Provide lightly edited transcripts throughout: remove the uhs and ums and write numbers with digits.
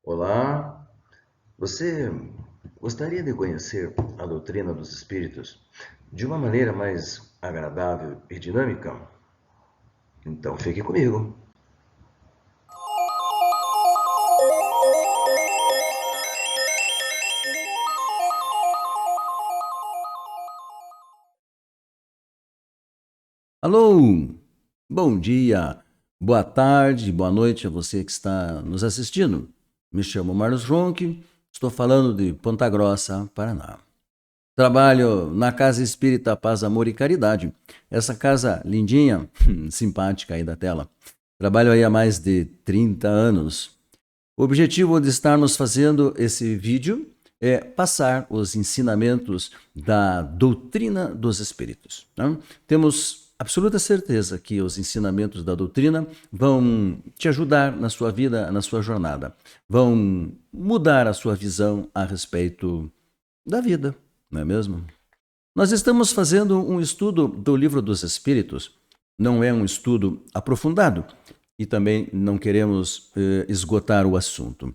Olá, você gostaria de conhecer a doutrina dos espíritos de uma maneira mais agradável e dinâmica? Então fique comigo. Alô, bom dia, boa tarde, boa noite a você que está nos assistindo. Me chamo Marlos Ronque, estou falando de Ponta Grossa, Paraná. Trabalho na Casa Espírita Paz, Amor e Caridade. Essa casa lindinha, simpática aí da tela. Trabalho aí há mais de 30 anos. O objetivo de estarmos fazendo esse vídeo é passar os ensinamentos da doutrina dos espíritos. Né? Temos absoluta certeza que os ensinamentos da doutrina vão te ajudar na sua vida, na sua jornada. Vão mudar a sua visão a respeito da vida, não é mesmo? Nós estamos fazendo um estudo do Livro dos Espíritos. Não é um estudo aprofundado e também não queremos esgotar o assunto.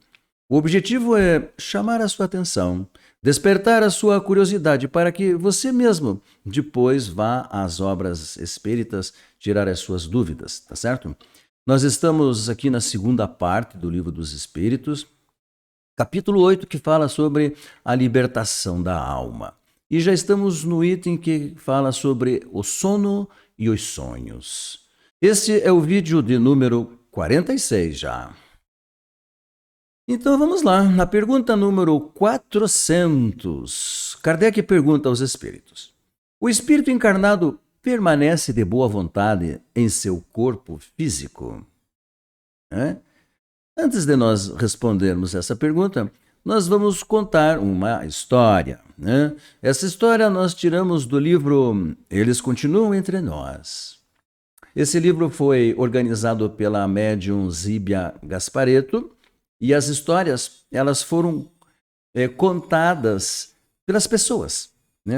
O objetivo é chamar a sua atenção, despertar a sua curiosidade para que você mesmo depois vá às obras espíritas tirar as suas dúvidas, tá certo? Nós estamos aqui na segunda parte do Livro dos Espíritos, capítulo 8, que fala sobre a libertação da alma. E já estamos no item que fala sobre o sono e os sonhos. Este é o vídeo de número 46 já. Então vamos lá, na pergunta número 400. Kardec pergunta aos espíritos: o espírito encarnado permanece de boa vontade em seu corpo físico? Antes de nós respondermos essa pergunta, nós vamos contar uma história. Essa história nós tiramos do livro Eles Continuam Entre Nós. Esse livro foi organizado pela médium Zíbia Gasparetto e as histórias elas foram contadas pelas pessoas.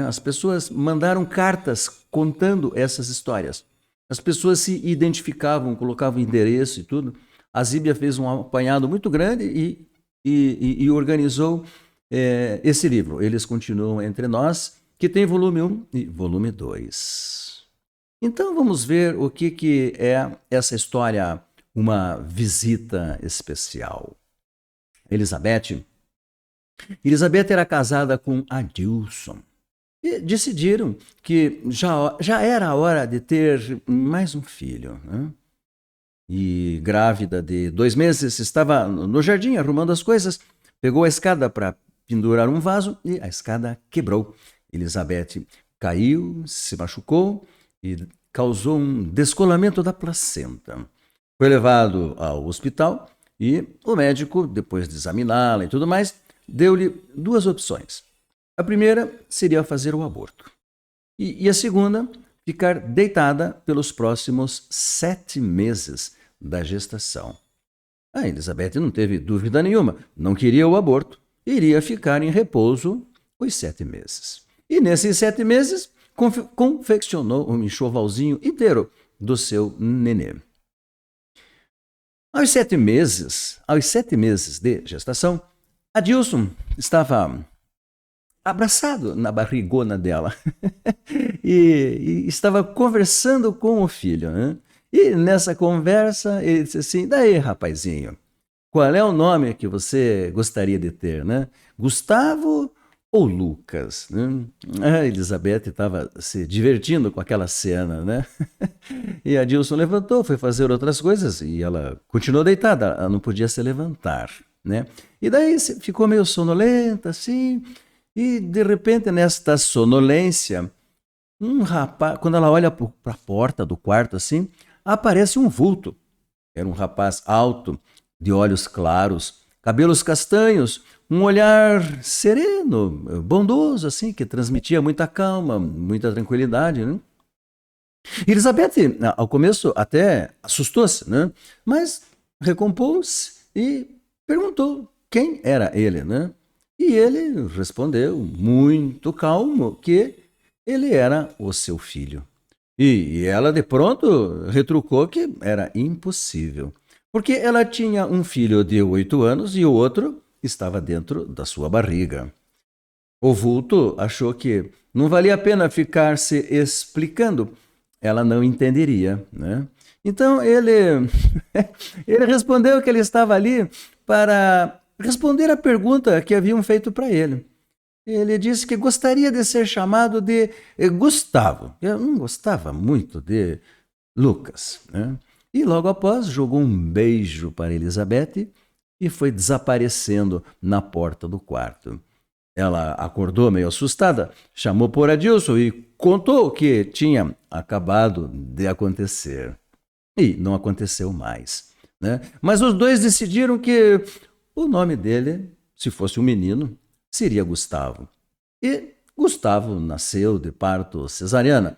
As pessoas mandaram cartas contando essas histórias. As pessoas se identificavam, colocavam endereço e tudo. A Zíbia fez um apanhado muito grande e organizou esse livro. Eles Continuam Entre Nós, que tem volume 1 e volume 2. Então vamos ver o que é essa história, uma visita especial. Elizabeth era casada com Adilson e decidiram que já era a hora de ter mais um filho. E grávida de 2 meses, estava no jardim arrumando as coisas, pegou a escada para pendurar um vaso e a escada quebrou. Elizabeth caiu, se machucou e causou um descolamento da placenta. Foi levado ao hospital e o médico, depois de examiná-la e tudo mais, deu-lhe 2 opções. A primeira seria fazer o aborto. E a segunda, ficar deitada pelos próximos 7 meses da gestação. A Elizabeth não teve dúvida nenhuma, não queria o aborto, iria ficar em repouso os 7 meses. E nesses 7 meses, confeccionou um enxovalzinho inteiro do seu nenê. Aos 7 meses de gestação, Adilson estava abraçado na barrigona dela e estava conversando com o filho. E nessa conversa ele disse assim: daí, rapazinho, qual é o nome que você gostaria de ter, Gustavo ou Lucas? A Elizabeth estava se divertindo com aquela cena, E a Dilson levantou, foi fazer outras coisas e ela continuou deitada, ela não podia se levantar, E daí ficou meio sonolenta, assim, e de repente nesta sonolência, um rapaz, quando ela olha para a porta do quarto, assim, aparece um vulto. Era um rapaz alto, de olhos claros, cabelos castanhos, um olhar sereno, bondoso, assim, que transmitia muita calma, muita tranquilidade, Elizabeth, ao começo, até assustou-se, Mas recompôs e perguntou quem era ele, E ele respondeu, muito calmo, que ele era o seu filho. E ela, de pronto, retrucou que era impossível. Porque ela tinha um filho de 8 anos e o outro estava dentro da sua barriga. O vulto achou que não valia a pena ficar se explicando, ela não entenderia, né? Então ele respondeu que ele estava ali para responder a pergunta que haviam feito para ele. Ele disse que gostaria de ser chamado de Gustavo. Eu não gostava muito de Lucas, né? E logo após jogou um beijo para Elizabeth e foi desaparecendo na porta do quarto. Ela acordou meio assustada, chamou por Adilson e contou o que tinha acabado de acontecer. E não aconteceu mais, né? Mas os dois decidiram que o nome dele, se fosse um menino, seria Gustavo. E Gustavo nasceu de parto cesariana.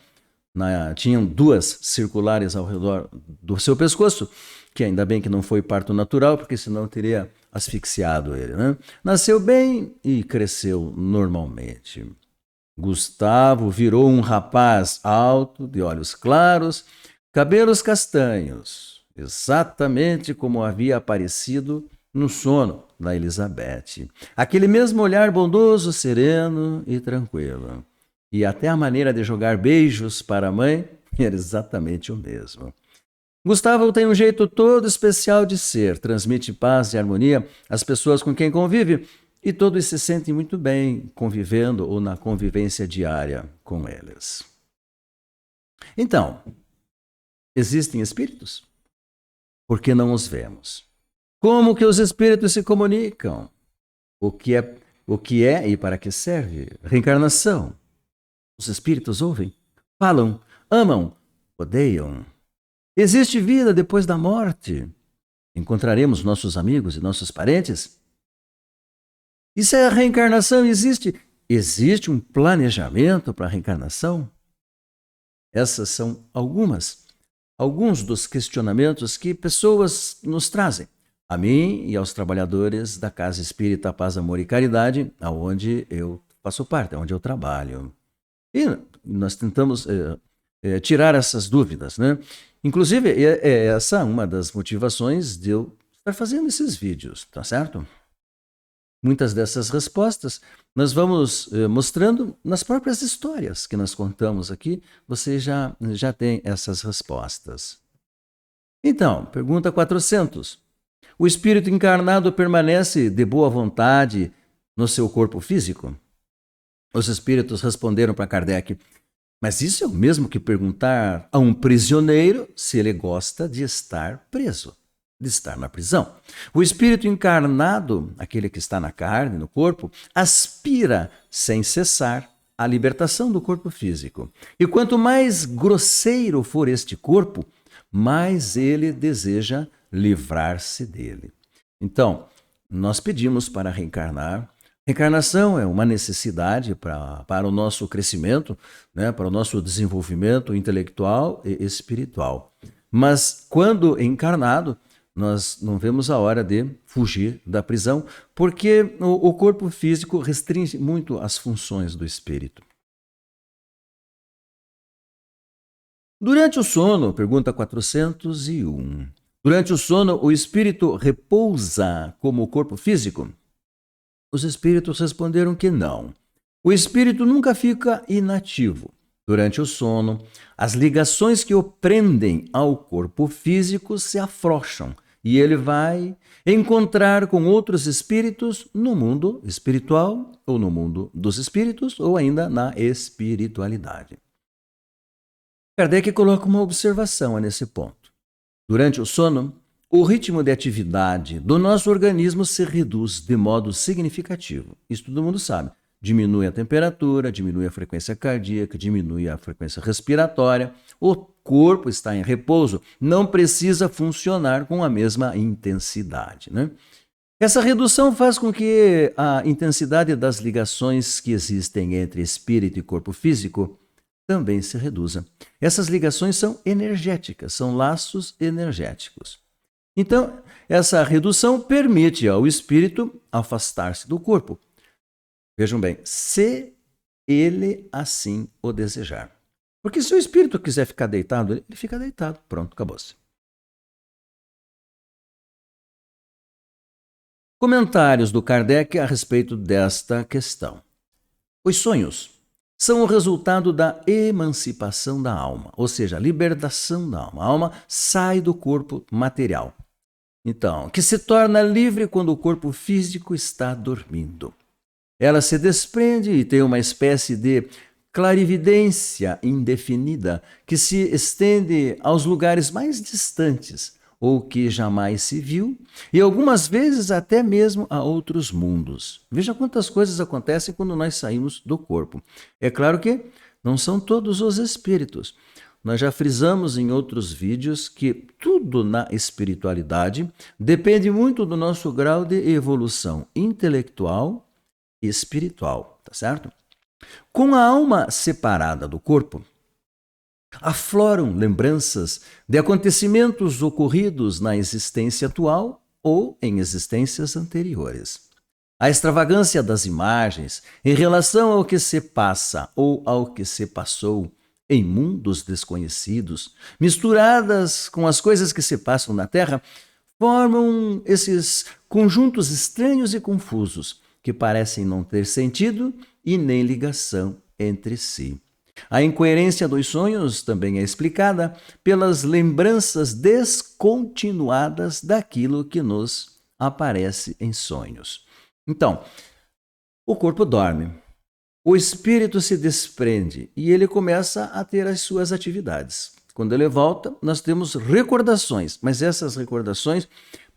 Tinham 2 circulares ao redor do seu pescoço, que ainda bem que não foi parto natural, porque senão teria asfixiado ele, né? Nasceu bem e cresceu normalmente. Gustavo virou um rapaz alto, de olhos claros, cabelos castanhos, exatamente como havia aparecido no sono da Elizabeth. Aquele mesmo olhar bondoso, sereno e tranquilo. E até a maneira de jogar beijos para a mãe era exatamente o mesmo. Gustavo tem um jeito todo especial de ser, transmite paz e harmonia às pessoas com quem convive e todos se sentem muito bem convivendo ou na convivência diária com eles. Então, existem espíritos? Por que não os vemos? Como que os espíritos se comunicam? O que é e para que serve? Reencarnação. Os espíritos ouvem, falam, amam, odeiam. Existe vida depois da morte? Encontraremos nossos amigos e nossos parentes? E se a reencarnação existe? Existe um planejamento para a reencarnação? Essas são alguns dos questionamentos que pessoas nos trazem. A mim e aos trabalhadores da Casa Espírita Paz, Amor e Caridade, aonde eu faço parte, onde eu trabalho. E nós tentamos tirar essas dúvidas, né? Inclusive, essa é uma das motivações de eu estar fazendo esses vídeos, tá certo? Muitas dessas respostas nós vamos mostrando nas próprias histórias que nós contamos aqui, você já tem essas respostas. Então, pergunta 400. O espírito encarnado permanece de boa vontade no seu corpo físico? Os espíritos responderam para Kardec: mas isso é o mesmo que perguntar a um prisioneiro se ele gosta de estar preso, de estar na prisão. O espírito encarnado, aquele que está na carne, no corpo, aspira sem cessar a libertação do corpo físico. E quanto mais grosseiro for este corpo, mais ele deseja livrar-se dele. Então, nós pedimos para reencarnar. Reencarnação é uma necessidade para o nosso crescimento, né, para o nosso desenvolvimento intelectual e espiritual. Mas quando encarnado, nós não vemos a hora de fugir da prisão, porque o corpo físico restringe muito as funções do espírito. Durante o sono, pergunta 401. Durante o sono, o espírito repousa como o corpo físico? Os espíritos responderam que não. O espírito nunca fica inativo. Durante o sono, as ligações que o prendem ao corpo físico se afrouxam e ele vai encontrar com outros espíritos no mundo espiritual ou no mundo dos espíritos ou ainda na espiritualidade. Kardec coloca uma observação nesse ponto. Durante o sono, o ritmo de atividade do nosso organismo se reduz de modo significativo. Isso todo mundo sabe. Diminui a temperatura, diminui a frequência cardíaca, diminui a frequência respiratória. O corpo está em repouso, não precisa funcionar com a mesma intensidade, né? Essa redução faz com que a intensidade das ligações que existem entre espírito e corpo físico também se reduza. Essas ligações são energéticas, são laços energéticos. Então, essa redução permite ao espírito afastar-se do corpo. Vejam bem, se ele assim o desejar. Porque se o espírito quiser ficar deitado, ele fica deitado. Pronto, acabou-se. Comentários do Kardec a respeito desta questão. Os sonhos são o resultado da emancipação da alma, ou seja, a libertação da alma. A alma sai do corpo material. Então, que se torna livre quando o corpo físico está dormindo. Ela se desprende e tem uma espécie de clarividência indefinida que se estende aos lugares mais distantes ou que jamais se viu e algumas vezes até mesmo a outros mundos. Veja quantas coisas acontecem quando nós saímos do corpo. É claro que não são todos os espíritos. Nós já frisamos em outros vídeos que tudo na espiritualidade depende muito do nosso grau de evolução intelectual e espiritual, tá certo? Com a alma separada do corpo, afloram lembranças de acontecimentos ocorridos na existência atual ou em existências anteriores. A extravagância das imagens em relação ao que se passa ou ao que se passou em mundos desconhecidos, misturadas com as coisas que se passam na Terra, formam esses conjuntos estranhos e confusos que parecem não ter sentido e nem ligação entre si. A incoerência dos sonhos também é explicada pelas lembranças descontinuadas daquilo que nos aparece em sonhos. Então, o corpo dorme, o espírito se desprende e ele começa a ter as suas atividades. Quando ele volta, nós temos recordações, mas essas recordações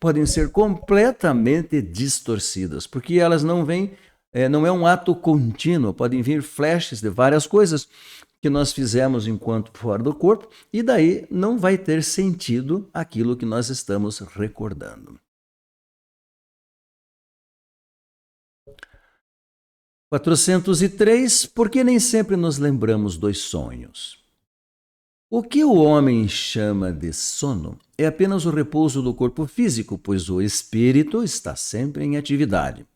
podem ser completamente distorcidas, porque elas não vêm, não é um ato contínuo, podem vir flashes de várias coisas que nós fizemos enquanto fora do corpo, e daí não vai ter sentido aquilo que nós estamos recordando. 403. Por que nem sempre nos lembramos dos sonhos? O que o homem chama de sono é apenas o repouso do corpo físico, pois o espírito está sempre em atividade.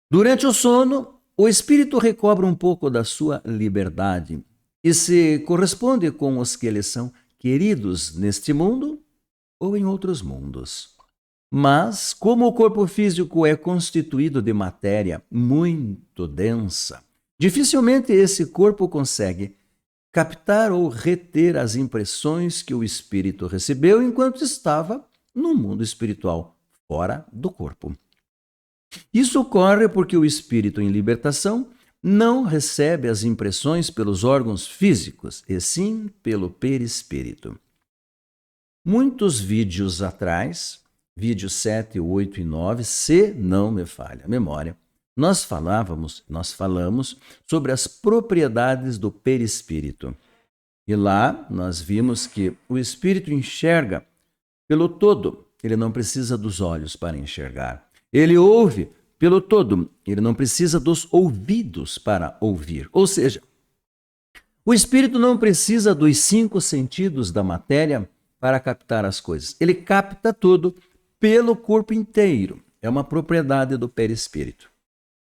Durante o sono, o espírito recobra um pouco da sua liberdade e se corresponde com os que lhe são queridos neste mundo ou em outros mundos. Mas, como o corpo físico é constituído de matéria muito densa, dificilmente esse corpo consegue captar ou reter as impressões que o espírito recebeu enquanto estava no mundo espiritual, fora do corpo. Isso ocorre porque o espírito em libertação não recebe as impressões pelos órgãos físicos, e sim pelo perispírito. Muitos vídeos atrás, vídeos 7, 8 e 9, se não me falha a memória, nós falamos sobre as propriedades do perispírito. E lá nós vimos que o espírito enxerga pelo todo, ele não precisa dos olhos para enxergar. Ele ouve pelo todo, ele não precisa dos ouvidos para ouvir. Ou seja, o espírito não precisa dos 5 sentidos da matéria para captar as coisas. Ele capta tudo pelo corpo inteiro. É uma propriedade do perispírito.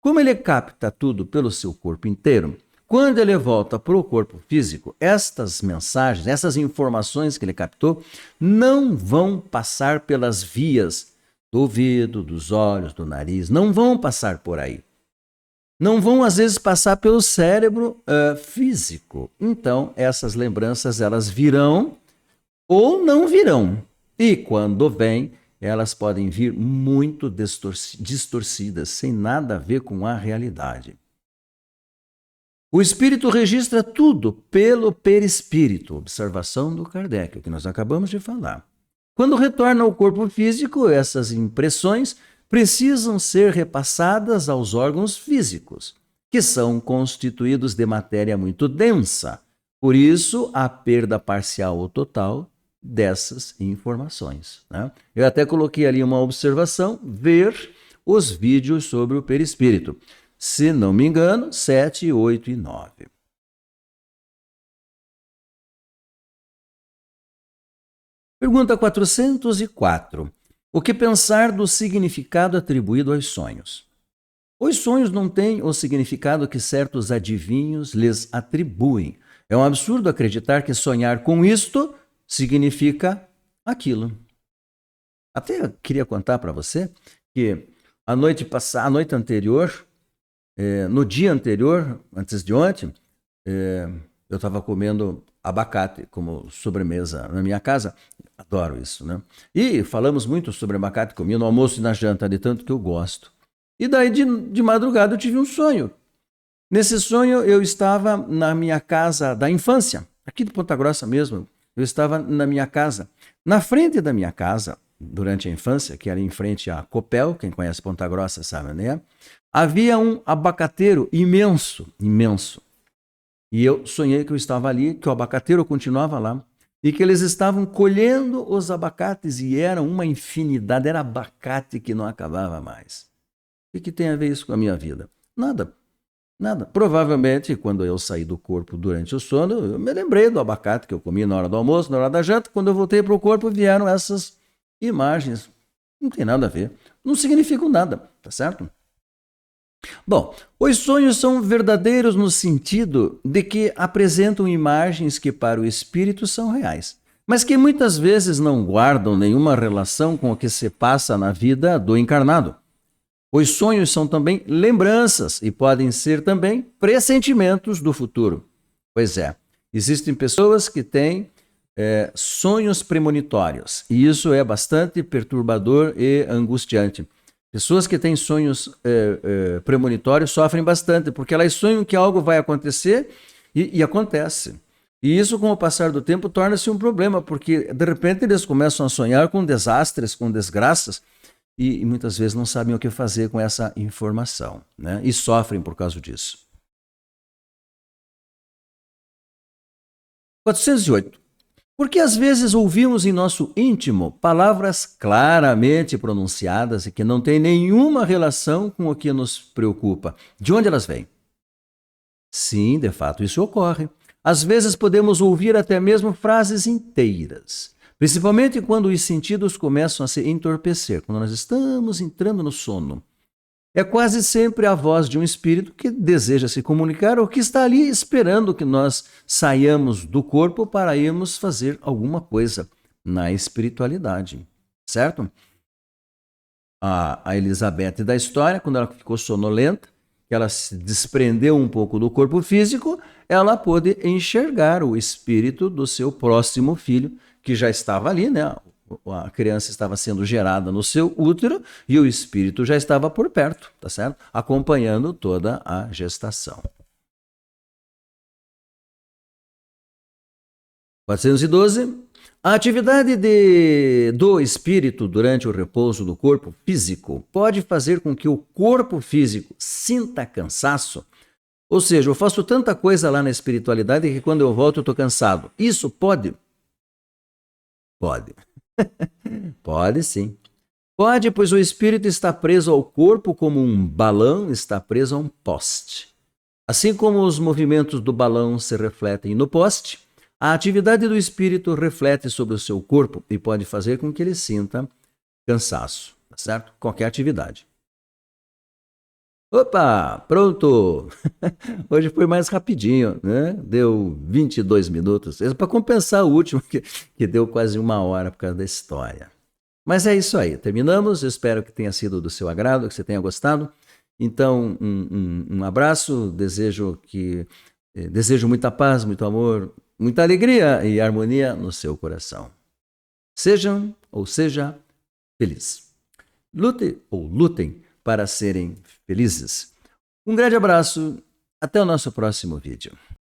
Como ele capta tudo pelo seu corpo inteiro, quando ele volta para o corpo físico, estas mensagens, essas informações que ele captou, não vão passar pelas vias do ouvido, dos olhos, do nariz, não vão passar por aí. Não vão, às vezes, passar pelo cérebro físico. Então, essas lembranças, elas virão ou não virão. E quando vêm, elas podem vir muito distorcidas, sem nada a ver com a realidade. O espírito registra tudo pelo perispírito, observação do Kardec, o que nós acabamos de falar. Quando retorna ao corpo físico, essas impressões precisam ser repassadas aos órgãos físicos, que são constituídos de matéria muito densa. Por isso, a perda parcial ou total dessas informações, né? Eu até coloquei ali uma observação, ver os vídeos sobre o perispírito. Se não me engano, 7, 8 e 9. Pergunta 404. O que pensar do significado atribuído aos sonhos? Os sonhos não têm o significado que certos adivinhos lhes atribuem. É um absurdo acreditar que sonhar com isto significa aquilo. Até eu queria contar para você que a noite anterior, no dia anterior, antes de ontem, eu estava comendo abacate como sobremesa na minha casa. Adoro isso, né? E falamos muito sobre abacate, comi no almoço e na janta, de tanto que eu gosto. E daí, de madrugada, eu tive um sonho. Nesse sonho, eu estava na minha casa da infância, aqui de Ponta Grossa mesmo. Eu estava na minha casa. Na frente da minha casa, durante a infância, que era em frente à Copel, quem conhece Ponta Grossa sabe, né? Havia um abacateiro imenso, imenso. E eu sonhei que eu estava ali, que o abacateiro continuava lá, e que eles estavam colhendo os abacates, e era uma infinidade, era abacate que não acabava mais. O que tem a ver isso com a minha vida? Nada, nada. Provavelmente, quando eu saí do corpo durante o sono, eu me lembrei do abacate que eu comi na hora do almoço, na hora da janta. Quando eu voltei para o corpo, vieram essas imagens. Não tem nada a ver. Não significam nada, tá certo? Bom, os sonhos são verdadeiros no sentido de que apresentam imagens que para o espírito são reais, mas que muitas vezes não guardam nenhuma relação com o que se passa na vida do encarnado. Os sonhos são também lembranças e podem ser também pressentimentos do futuro. Pois é, existem pessoas que têm sonhos premonitórios, e isso é bastante perturbador e angustiante. Pessoas que têm sonhos premonitórios sofrem bastante, porque elas sonham que algo vai acontecer e acontece. E isso, com o passar do tempo, torna-se um problema, porque de repente eles começam a sonhar com desastres, com desgraças, e muitas vezes não sabem o que fazer com essa informação, né? E sofrem por causa disso. 408. Porque às vezes ouvimos em nosso íntimo palavras claramente pronunciadas e que não têm nenhuma relação com o que nos preocupa. De onde elas vêm? Sim, de fato, isso ocorre. Às vezes podemos ouvir até mesmo frases inteiras, principalmente quando os sentidos começam a se entorpecer, quando nós estamos entrando no sono. É quase sempre a voz de um espírito que deseja se comunicar ou que está ali esperando que nós saiamos do corpo para irmos fazer alguma coisa na espiritualidade, certo? A Elizabeth da história, quando ela ficou sonolenta, que ela se desprendeu um pouco do corpo físico, ela pôde enxergar o espírito do seu próximo filho, que já estava ali, né? A criança estava sendo gerada no seu útero e o espírito já estava por perto, tá certo? Acompanhando toda a gestação. 412. A atividade do espírito durante o repouso do corpo físico pode fazer com que o corpo físico sinta cansaço. Ou seja, eu faço tanta coisa lá na espiritualidade que quando eu volto eu estou cansado. Isso pode? Pode. Pode sim. Pode, pois o espírito está preso ao corpo como um balão está preso a um poste. Assim como os movimentos do balão se refletem no poste, a atividade do espírito reflete sobre o seu corpo e pode fazer com que ele sinta cansaço, tá certo? Qualquer atividade. Opa, pronto! Hoje foi mais rapidinho, né? Deu 22 minutos. É para compensar o último, que deu quase 1 hora por causa da história. Mas é isso aí, terminamos. Eu espero que tenha sido do seu agrado, que você tenha gostado. Então, um abraço, desejo muita paz, muito amor, muita alegria e harmonia no seu coração. Seja feliz. Lute ou lutem para serem felizes. Um grande abraço, até o nosso próximo vídeo.